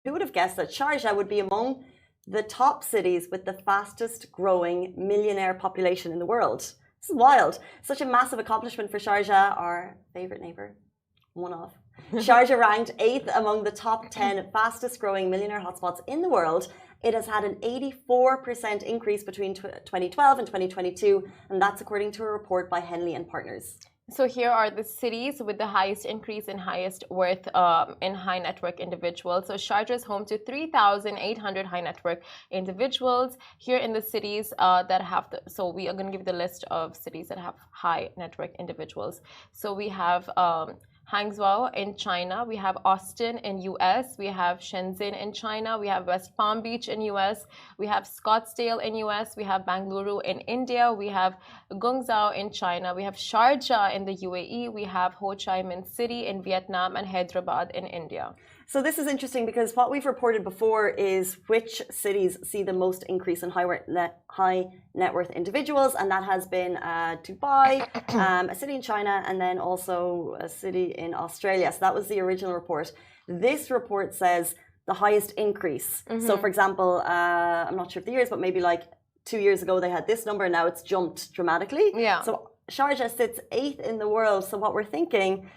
Who would have guessed that Sharjah would be among the top cities with the fastest growing millionaire population in the world? This is wild. Such a massive accomplishment for Sharjah, our favorite neighbor. One of. Sharjah ranked 8th among the top 10 fastest growing millionaire hotspots in the world. It has had an 84% increase between 2012 and 2022, and that's according to a report by Henley and Partners. So here are the cities with the highest increase in highest worth in high net worth individuals. So Sharjah is home to 3,800 high net worth individuals. Here in the cities that have so we are going to give the list of cities that have high net worth individuals. So we have Hangzhou in China, we have Austin in US, we have Shenzhen in China, we have West Palm Beach in US, we have Scottsdale in US, we have Bangalore in India, we have Guangzhou in China, we have Sharjah in the UAE, we have Ho Chi Minh City in Vietnam, and Hyderabad in India. So this is interesting because what we've reported before is which cities see the most increase in high net worth individuals, and that has been Dubai, a city in China, and then also a city in Australia. So that was the original report. This report says the highest increase. So for example, I'm not sure of the years, but maybe like 2 years ago they had this number, and now it's jumped dramatically. Yeah. So Sharjah sits 8th in the world. So what we're thinking,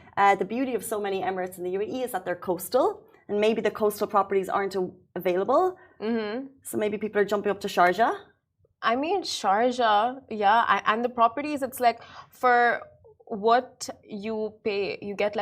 the beauty of so many Emirates in the UAE is that they're coastal, and maybe the coastal properties aren't available. So maybe people are jumping up to Sharjah. I mean, Sharjah, yeah, and the properties, it's like for what you pay, you get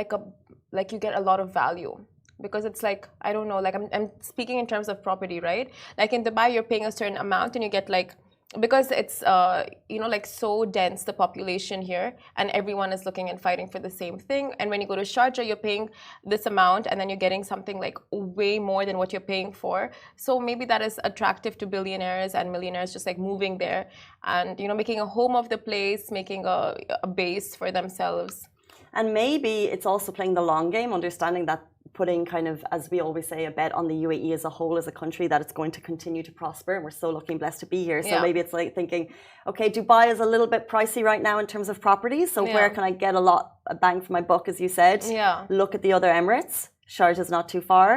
you get a lot of value. Because it's like, I don't know, like I'm speaking in terms of property, right? Like in Dubai, you're paying a certain amount and you get like, because it's like so dense, the population here, and everyone is looking and fighting for the same thing. And when you go to Sharjah, you're paying this amount and then you're getting something like way more than what you're paying for. So maybe that is attractive to billionaires and millionaires, just like moving there and making a home of the place, making a base for themselves. And maybe it's also playing the long game, understanding that putting kind of, as we always say, a bet on the UAE as a whole, as a country, that it's going to continue to prosper. And we're so lucky and blessed to be here. So maybe it's like thinking, okay, Dubai is a little bit pricey right now in terms of properties. So where can I get a bang for my buck, as you said? Yeah. Look at the other Emirates. Sharjah is not too far.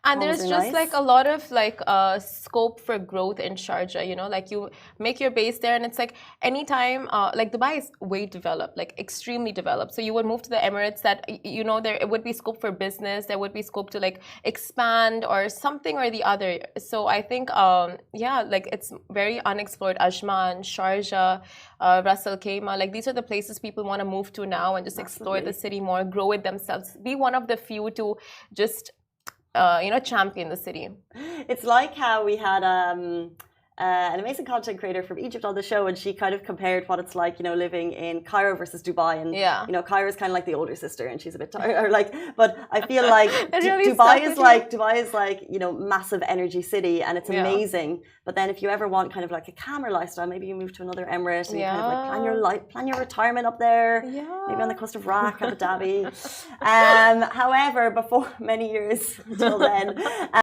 And there's just like a lot of scope for growth in Sharjah, like you make your base there and it's like anytime, like Dubai is way developed, like extremely developed. So you would move to the Emirates that, there it would be scope for business, there would be scope to like expand or something or the other. So I think, like it's very unexplored. Ajman, Sharjah, Ras Al Khaimah, like these are the places people want to move to now and just explore the city more, grow it themselves, be one of the few to just champion the city. It's like how we had an amazing content creator from Egypt on the show, and she kind of compared what it's like, living in Cairo versus Dubai, and Cairo is kind of like the older sister, and she's a bit tired. Or like, but I feel like Dubai is like massive energy city, and it's amazing. But then if you ever want kind of like a calmer lifestyle, maybe you move to another Emirate and you kind of like plan your retirement up there, maybe on the coast of Rak, Abu Dhabi. However, before many years until then.